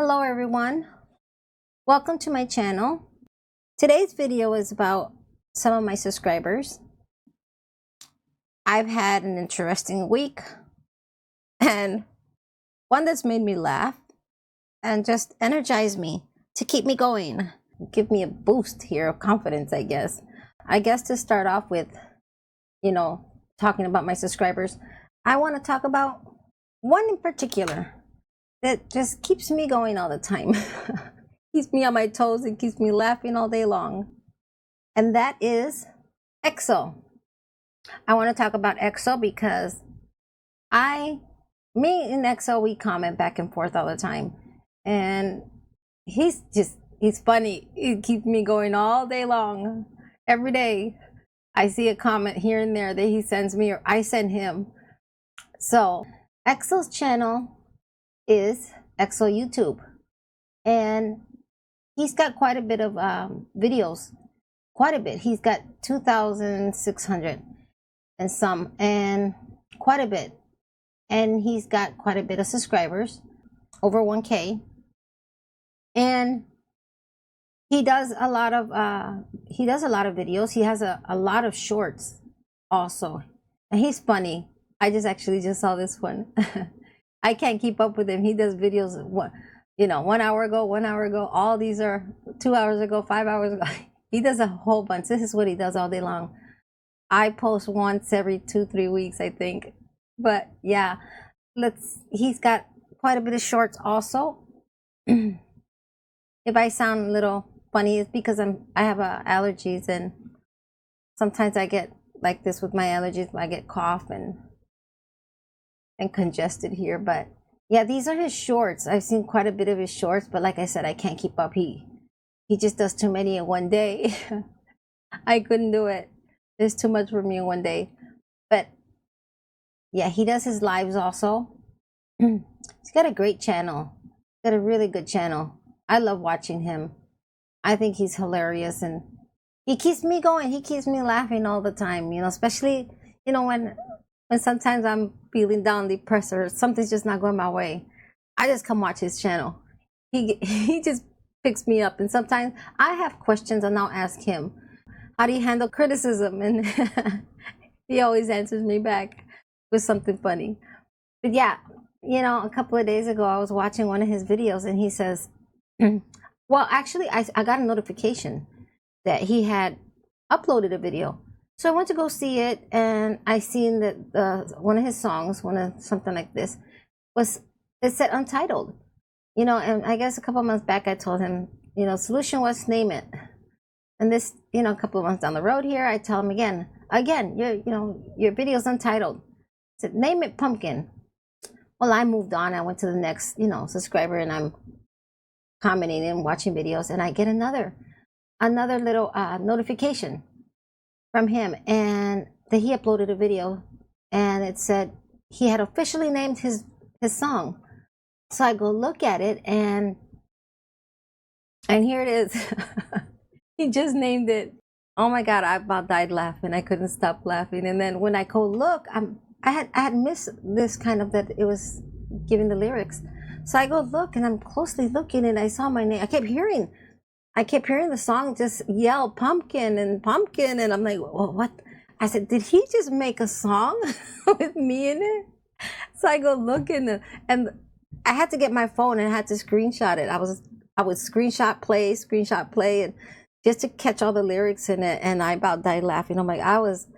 Hello everyone, welcome to my channel. Today's video is about some of my subscribers. I've had an interesting week and one that's made me laugh and just energize me to keep me going, give me a boost here of confidence, I guess. To start off with, talking about my subscribers, I want to talk about one in particular that just keeps me going all the time. Keeps me on my toes and keeps me laughing all day long. And that is EXO. I want to talk about EXO because me and EXO, we comment back and forth all the time. And he's funny. It keeps me going all day long. Every day I see a comment here and there that he sends me or I send him. So EXO's channel is EXO YouTube, and he's got quite a bit of videos, quite a bit. He's got 2,600 and some, and quite a bit, and he's got quite a bit of subscribers, over 1K, and he does a lot of videos. He has a lot of shorts also, and he's funny. I just saw this one. I can't keep up with him. He does videos, 1 hour ago. All these are 2 hours ago, 5 hours ago. He does a whole bunch. This is what he does all day long. I post once every 2-3 weeks, I think. But yeah, he's got quite a bit of shorts also. If I sound a little funny, it's because I have allergies, and sometimes I get like this with my allergies. I get cough and congested here. But yeah, these are his shorts. I've seen quite a bit of his shorts, but like I said, I can't keep up. He just does too many in one day. I couldn't do it. There's too much for me in one day. But yeah, he does his lives also. He's got a great channel. Got a really good channel. I love watching him. I think he's hilarious, and he keeps me going. He keeps me laughing all the time, especially when sometimes I'm feeling down, depressed, or something's just not going my way. I just come watch his channel. He just picks me up, and sometimes I have questions and I'll ask him, how do you handle criticism? And he always answers me back with something funny. But yeah, a couple of days ago I was watching one of his videos, and he says, well, actually I got a notification that he had uploaded a video. So I went to go see it, and I seen that one of his songs, something like this, it said untitled, and I guess a couple of months back I told him, solution was name it. And this, a couple of months down the road here, I tell him again, your video's untitled. I said, name it Pumpkin. Well, I moved on. I went to the next, subscriber, and I'm commenting and watching videos, and I get another little notification from him, and that he uploaded a video, and it said he had officially named his song. So I go look at it, and here it is. He just named it. Oh my God, I about died laughing. I couldn't stop laughing. And then when I go look, I had missed this kind of, that it was giving the lyrics. So I go look, and I'm closely looking, and I saw my name. I kept hearing the song just yell pumpkin, and I'm like, well, what? I said, did he just make a song with me in it? So I go look and I had to get my phone, and I had to screenshot it. I would screenshot play, and just to catch all the lyrics in it, and I about died laughing. I'm like, I was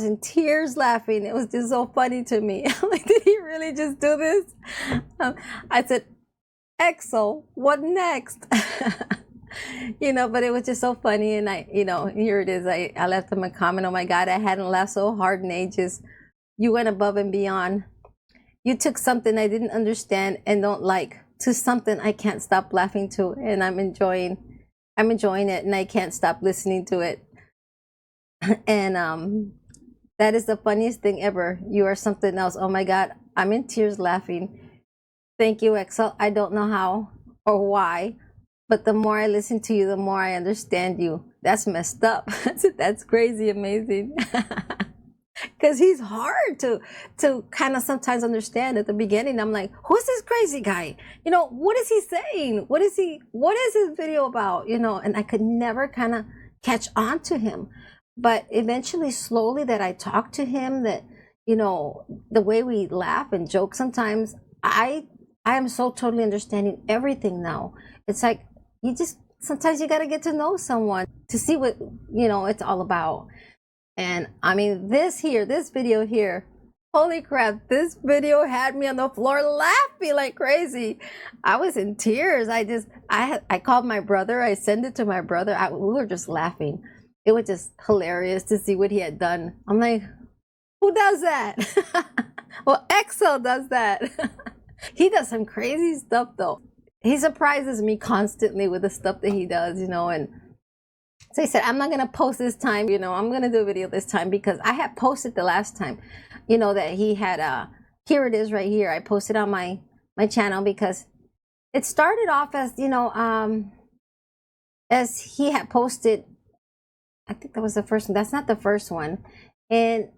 in tears laughing. It was just so funny to me. I'm like, did he really just do this? I said, EXO, what next? But it was just so funny, and here it is. I left him a comment. Oh my God, I hadn't laughed so hard in ages. You went above and beyond. You took something I didn't understand and don't like to something I can't stop laughing to, and I'm enjoying it, and I can't stop listening to it. And that is the funniest thing ever. You are something else. Oh my God, I'm in tears laughing. Thank you, EXO. I don't know how or why, but the more I listen to you, the more I understand you. That's messed up. That's crazy amazing. because he's hard to kind of sometimes understand. At the beginning, I'm like, who's this crazy guy? You know, what is he saying? What is his video about? You know, and I could never kind of catch on to him. But eventually, slowly, that I talked to him, that, you know, the way we laugh and joke sometimes, I am so totally understanding everything now. It's like, you just, sometimes you got to get to know someone to see what, you know, it's all about. And I mean, this video here, holy crap, this video had me on the floor laughing like crazy. I was in tears. I called my brother. I sent it to my brother. We were just laughing. It was just hilarious to see what he had done. I'm like, who does that? Well, Excel does that. He does some crazy stuff though. He surprises me constantly with the stuff that he does, you know. And so he said, I'm not going to post this time, you know, I'm going to do a video this time, because I had posted the last time, you know, that he had, here it is right here. I posted on my channel, because it started off as, you know, as he had posted, I think that was the first one. That's not the first one. And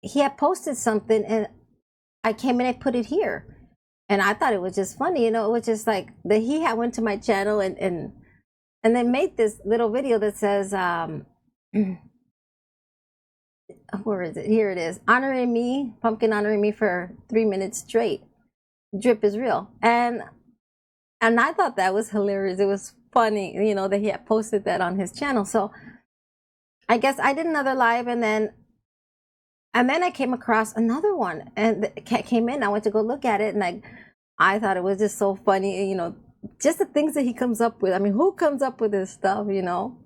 he had posted something, and I came and I put it here. And I thought it was just funny, you know, it was just like that he had went to my channel and then made this little video that says, where is it? Here it is. Honoring me, Pumpkin honoring me for 3 minutes straight. Drip is real. And I thought that was hilarious. It was funny, you know, that he had posted that on his channel. So I guess I did another live, and then I came across another one, and it came in. I went to go look at it, and I thought it was just so funny, you know, just the things that he comes up with. I mean, who comes up with this stuff, you know?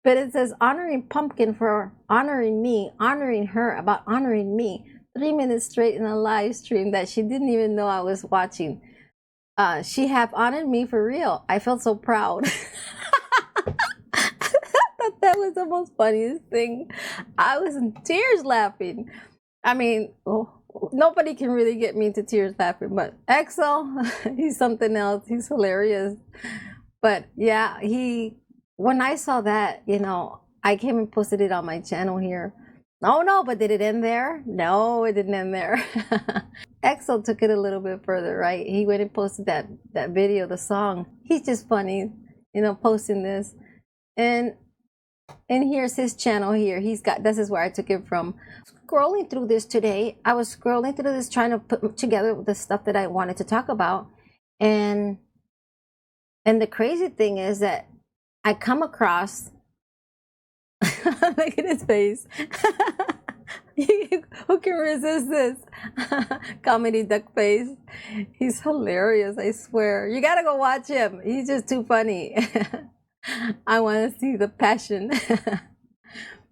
But it says, honoring Pumpkin for honoring me, honoring her about honoring me. 3 minutes straight in a live stream that she didn't even know I was watching. She have honored me for real. I felt so proud. I thought that was the most funniest thing. I was in tears laughing. I mean, nobody can really get me into tears laughing, but Excel, he's something else. He's hilarious. But yeah, when I saw that, you know, I came and posted it on my channel here. Oh no, but did it end there? No, it didn't end there. Excel took it a little bit further, right? He went and posted that video, the song. He's just funny, you know, posting this. And here's his channel here. This is where I took it from. Scrolling through this today, I was scrolling through this trying to put together the stuff that I wanted to talk about. And the crazy thing is that I come across, look at his face. Who can resist this? Comedy duck face. He's hilarious, I swear. You gotta go watch him. He's just too funny. I want to see the passion.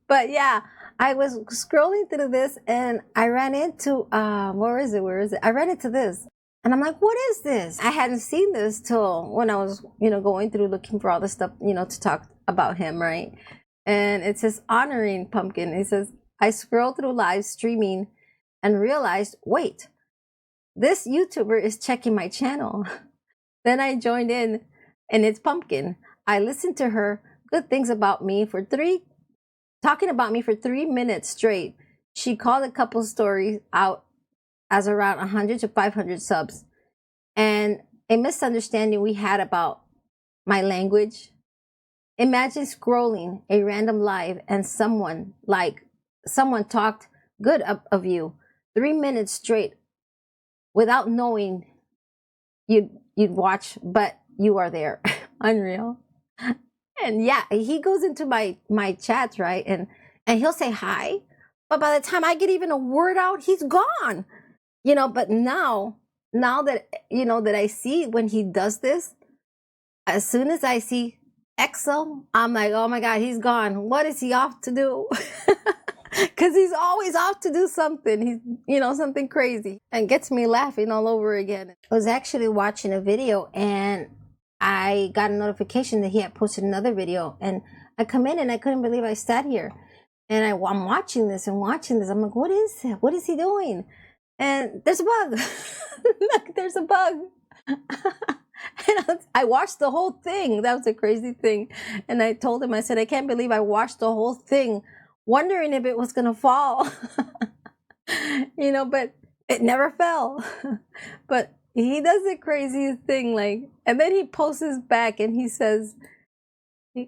But yeah, I was scrolling through this, and I ran into where is it? I ran into this, and I'm like, what is this? I hadn't seen this till when I was, you know, going through looking for all the stuff, you know, to talk about him, right? And it says honoring Pumpkin. It says, I scrolled through live streaming and realized, wait, this YouTuber is checking my channel. Then I joined in, and it's Pumpkin. I listened to her good things about me talking about me for 3 minutes straight. She called a couple stories out as around 100 to 500 subs, and a misunderstanding we had about my language. Imagine scrolling a random live and someone talked good of you 3 minutes straight without knowing you'd watch, but you are there. Unreal. And yeah, he goes into my chats, right? And he'll say hi, but by the time I get even a word out, he's gone. You know, but now that, you know, that I see when he does this, as soon as I see Excel, I'm like, oh my God, he's gone. What is he off to do? Because he's always off to do something. He's, you know, something crazy, and gets me laughing all over again. I was actually watching a video, and I got a notification that he had posted another video, and I come in and I couldn't believe I sat here, and I'm watching this. I'm like, what is it? What is he doing? And there's a bug. Look, there's a bug. And I watched the whole thing. That was a crazy thing. And I told him, I said, I can't believe I watched the whole thing, wondering if it was going to fall. you know, but it never fell. But he does the craziest thing, like, and then he posts back and he says,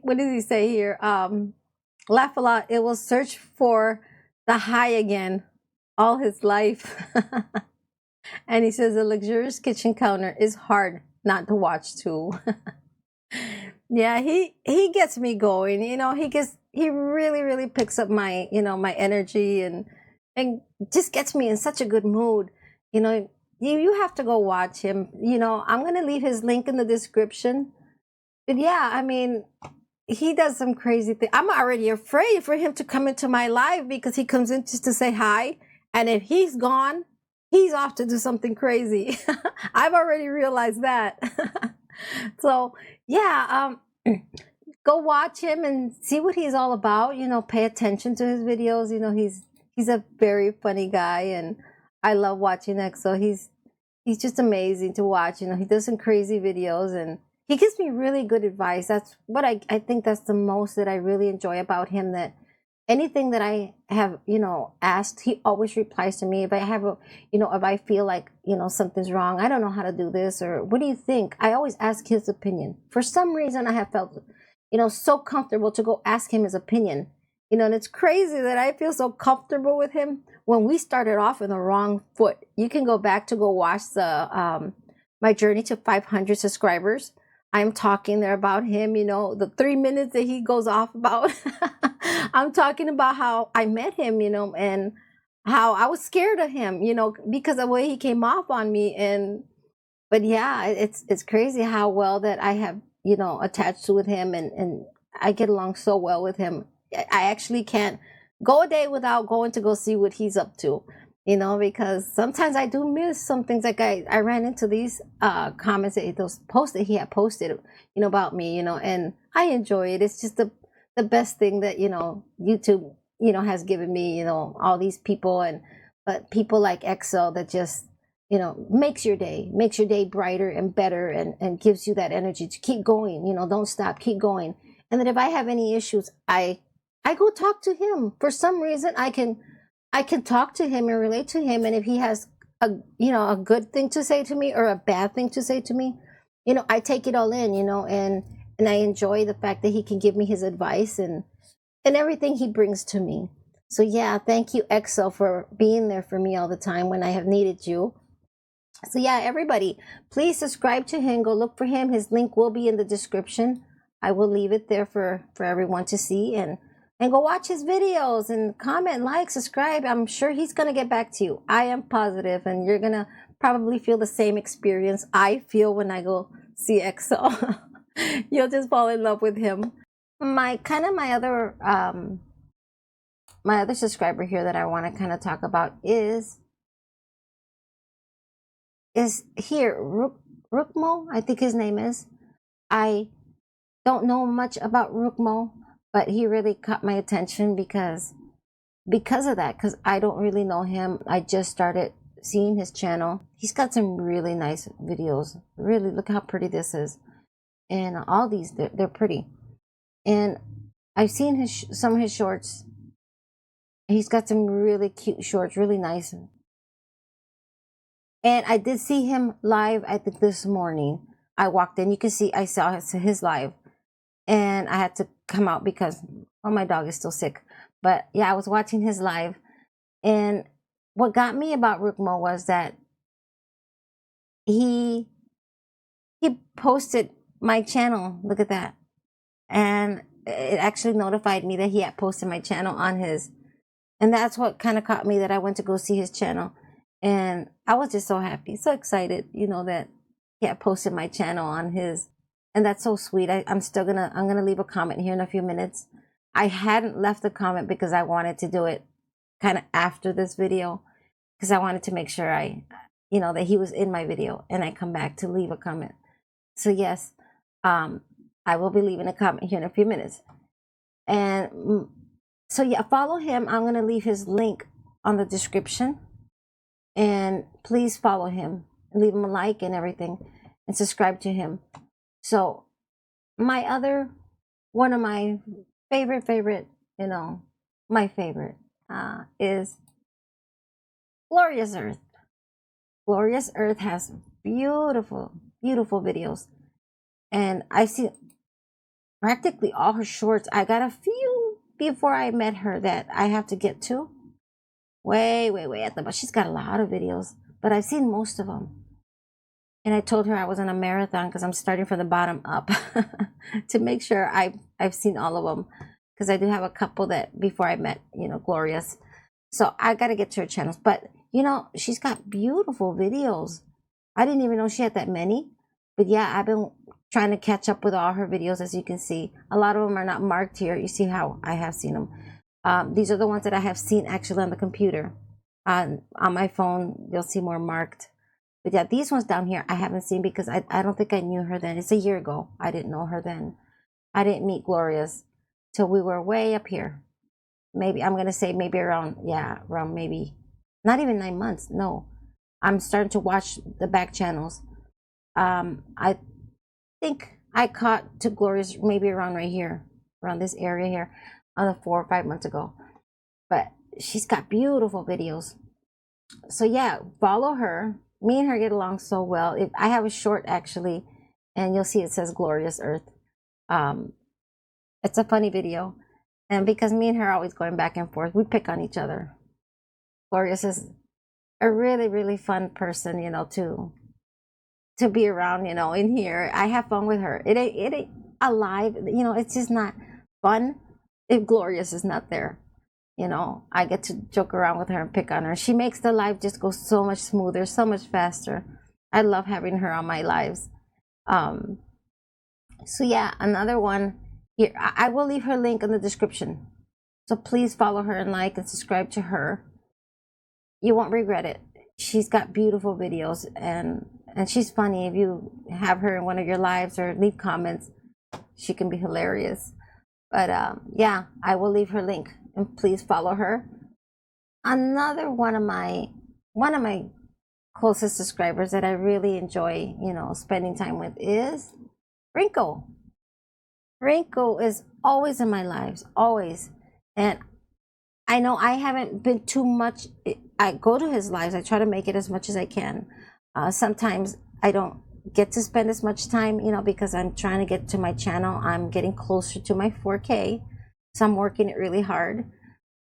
what does he say here? Laugh a lot. It will search for the high again all his life. And he says the luxurious kitchen counter is hard not to watch too. Yeah, he gets me going. You know, he really picks up my, you know, my energy and just gets me in such a good mood. You know, you have to go watch him. You know, I'm gonna leave his link in the description. But yeah, I mean, he does some crazy thing. I'm already afraid for him to come into my life because he comes in just to say hi, and if he's gone, he's off to do something crazy. I've already realized that. So yeah, go watch him and see what he's all about. You know, pay attention to his videos. You know, he's a very funny guy, and I love watching EXO. He's just amazing to watch. You know, he does some crazy videos and he gives me really good advice. That's what I think that's the most that I really enjoy about him, that anything that I have, you know, asked, he always replies to me. If I have a, you know, if I feel like, you know, something's wrong, I don't know how to do this, or what do you think? I always ask his opinion. For some reason, I have felt, you know, so comfortable to go ask him his opinion. You know, and it's crazy that I feel so comfortable with him when we started off in the wrong foot. You can go back to go watch the my journey to 500 subscribers. I'm talking there about him, you know, the 3 minutes that he goes off about. I'm talking about how I met him, you know, and how I was scared of him, you know, because of the way he came off on me. And but yeah, it's crazy how well that I have, you know, attached with him, and I get along so well with him. I actually can't go a day without going to go see what he's up to, you know, because sometimes I do miss some things. Like I ran into these comments, that those posts that he had posted, you know, about me, you know, and I enjoy it. It's just the best thing that, you know, YouTube, you know, has given me, you know, all these people, and but people like EXO that just, you know, makes your day brighter and better, and gives you that energy to keep going. You know, don't stop, keep going. And then if I have any issues, I go talk to him. For some reason, I can talk to him and relate to him, and if he has a, you know, a good thing to say to me or a bad thing to say to me, you know, I take it all in, you know, and I enjoy the fact that he can give me his advice and everything he brings to me. So yeah, thank you, EXO, for being there for me all the time when I have needed you. So yeah, everybody, please subscribe to him. Go look for him. His link will be in the description. I will leave it there for everyone to see, and go watch his videos and comment, like, subscribe. I'm sure he's gonna get back to you. I am positive, and you're gonna probably feel the same experience I feel when I go see EXO. You'll just fall in love with him. My other subscriber here that I want to kind of talk about is here, Rukmo, I think his name is. I don't know much about Rukmo, but he really caught my attention because of that, because I don't really know him. I just started seeing his channel. He's got some really nice videos. Really, look how pretty this is. And all these, they're pretty. And I've seen some of his shorts. He's got some really cute shorts, really nice. And I did see him live, I think this morning. I walked in, you can see, I saw his live. And I had to come out because, oh, my dog is still sick. But yeah, I was watching his live. And what got me about Rukmo was that he posted my channel. Look at that. And it actually notified me that he had posted my channel on his. And that's what kind of caught me, that I went to go see his channel. And I was just so happy, so excited, you know, that he had posted my channel on his. And that's so sweet. I'm gonna leave a comment here in a few minutes. I hadn't left a comment because I wanted to do it kind of after this video, because I wanted to make sure you know, that he was in my video, and I come back to leave a comment. So yes, I will be leaving a comment here in a few minutes. And so yeah, follow him. I'm gonna leave his link on the description, and please follow him, leave him a like and everything, and subscribe to him. So one of my favorite, you know, my favorite is Glorious Earth. Glorious Earth has beautiful, beautiful videos. And I see practically all her shorts. I got a few before I met her that I have to get to. Way at the bottom. She's got a lot of videos, but I've seen most of them. And I told her I was on a marathon because I'm starting from the bottom up to make sure I've seen all of them, because I do have a couple that before I met, Glorious. So I got to get to her channels. But, she's got beautiful videos. I didn't even know she had that many. But yeah, I've been trying to catch up with all her videos, as you can see. A lot of them are not marked here. You see how I have seen them. These are the ones that I have seen actually on the computer. On my phone, you'll see more marked. But yeah, these ones down here I haven't seen because I don't think I knew her then. It's a year ago. I didn't know her then. I didn't meet Glorious till we were way up here. Maybe, I'm going to say maybe around maybe, not even 9 months. No, I'm starting to watch the back channels. I think I caught to Glorious maybe around right here, around this area here, on the 4 or 5 months ago. But she's got beautiful videos. So yeah, follow her. Me and her get along so well. I have a short actually, and you'll see it says Glorious Earth. It's a funny video, and because me and her are always going back and forth, we pick on each other. Glorious is a really fun person, to be around, in here. I have fun with her. It ain't alive, it's just not fun if Glorious is not there. I get to joke around with her and pick on her. She makes the live just go so much smoother, so much faster. I love having her on my lives. So yeah, another one here. I will leave her link in the description. So please follow her and like and subscribe to her. You won't regret it. She's got beautiful videos, and she's funny. If you have her in one of your lives or leave comments, she can be hilarious. But yeah, I will leave her link, and please follow her. Another one of my closest subscribers that I really enjoy, spending time with is Rinku. Rinku is always in my lives, always. And I know I haven't been too much. I go to his lives. I try to make it as much as I can. Sometimes I don't get to spend as much time, because I'm trying to get to my channel. I'm getting closer to my 4K, so I'm working it really hard.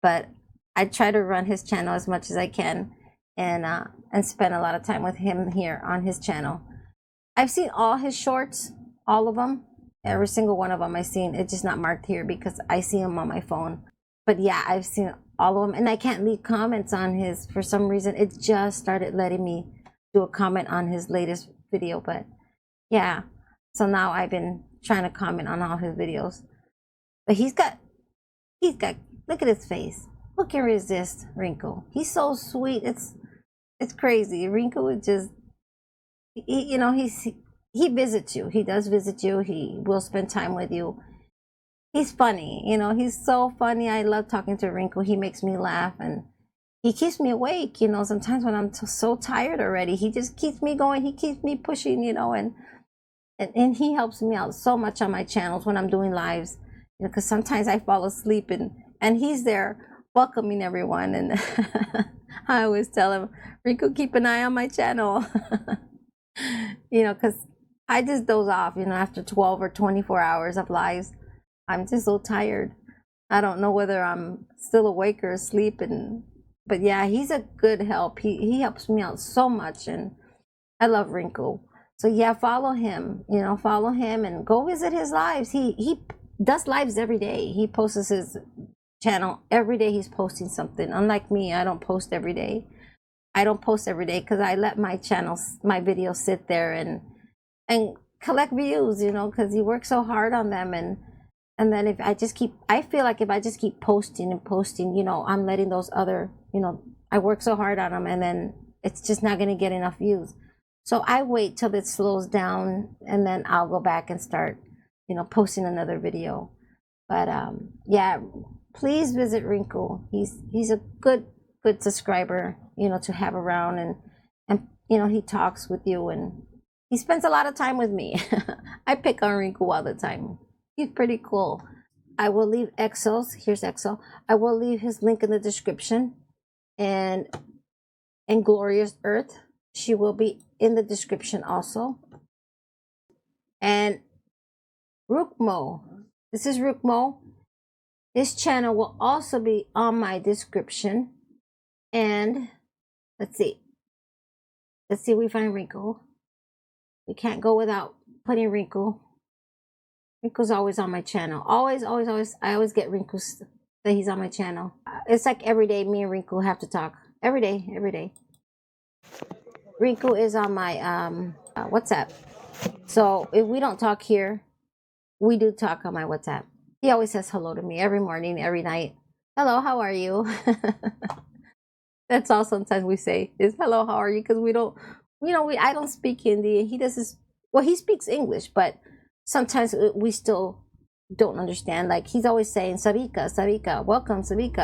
But I try to run his channel as much as I can, and spend a lot of time with him here on his channel. I've seen all his shorts, all of them, every single one of them I've seen. It's just not marked here because I see them on my phone. But yeah, I've seen all of them, and I can't leave comments on his for some reason. It just started letting me do a comment on his latest video. But yeah, so now I've been trying to comment on all his videos. But he's got look at his face. Who can resist Rinku? He's so sweet. It's crazy. Rinku is just he visits you. He does visit you. He will spend time with you. He's funny, he's so funny. I love talking to Rinku. He makes me laugh, and he keeps me awake, sometimes when I'm so tired already. He just keeps me going. He keeps me pushing, and he helps me out so much on my channels when I'm doing lives, because sometimes I fall asleep, and he's there welcoming everyone. And I always tell him, Rinku, keep an eye on my channel. Because I just doze off, after 12 or 24 hours of lives. I'm just so tired. I don't know whether I'm still awake or asleep. But yeah, he's a good help. He helps me out so much, and I love Rinku. So yeah, follow him. Follow him and go visit his lives. He does lives every day. He posts his channel every day. He's posting something. Unlike me, I don't post every day. I don't post every day because I let my videos sit there and collect views. Because he works so hard on them, and then I feel like if I just keep posting and posting, I'm letting those other, I work so hard on them, and then it's just not going to get enough views. So I wait till it slows down, and then I'll go back and start, posting another video. But yeah, please visit Rinku. He's a good subscriber, to have around, and he talks with you, and he spends a lot of time with me. I pick on Rinku all the time. He's pretty cool. I will leave Exo's. Here's Exo. I will leave his link in the description. And and Glorious Earth. She will be in the description also. And Rukmo, this is Rukmo. This channel will also be on my description. And let's see, we find Rinku. We can't go without putting Rinku. Rinku's always on my channel. Always. I always get Rinku's that he's on my channel. It's like every day me and Rinku have to talk. Every day. Rinku is on my WhatsApp. So if we don't talk here, we do talk on my WhatsApp. He always says hello to me every morning, every night. Hello, how are you? That's all sometimes we say is hello, how are you? Because we don't, I don't speak Hindi. He doesn't, well, he speaks English, but sometimes we still don't understand. Like he's always saying Savika, welcome Savika,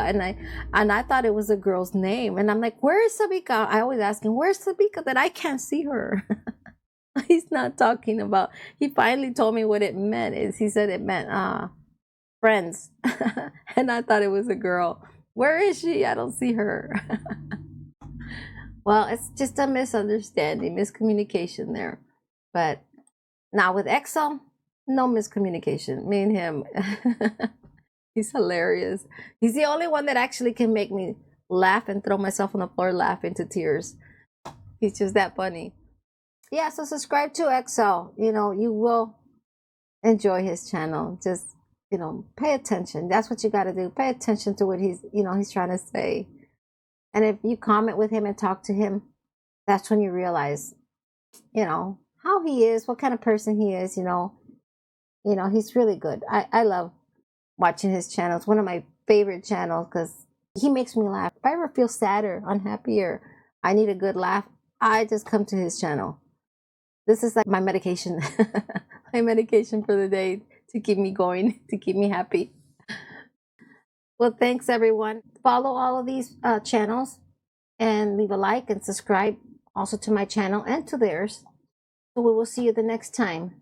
and I thought it was a girl's name, and I'm like, where is Savika? I always ask him, where's Savika? That I can't see her. He's not talking about. He finally told me what it meant. He said it meant friends, and I thought it was a girl. Where is she? I don't see her. Well, it's just a misunderstanding, miscommunication there. But now with Excel, no miscommunication. Me and him, he's hilarious. He's the only one that actually can make me laugh and throw myself on the floor, laugh into tears. He's just that funny. Yeah, so subscribe to Excel. You will enjoy his channel. Just, pay attention. That's what you got to do. Pay attention to what he's trying to say. And if you comment with him and talk to him, that's when you realize, how he is, what kind of person he is, he's really good. I love watching his channel. It's one of my favorite channels because he makes me laugh. If I ever feel sad or unhappy or I need a good laugh, I just come to his channel. This is like my medication, my medication for the day to keep me going, to keep me happy. Well, thanks everyone. Follow all of these channels and leave a like and subscribe also to my channel and to theirs. So we will see you the next time.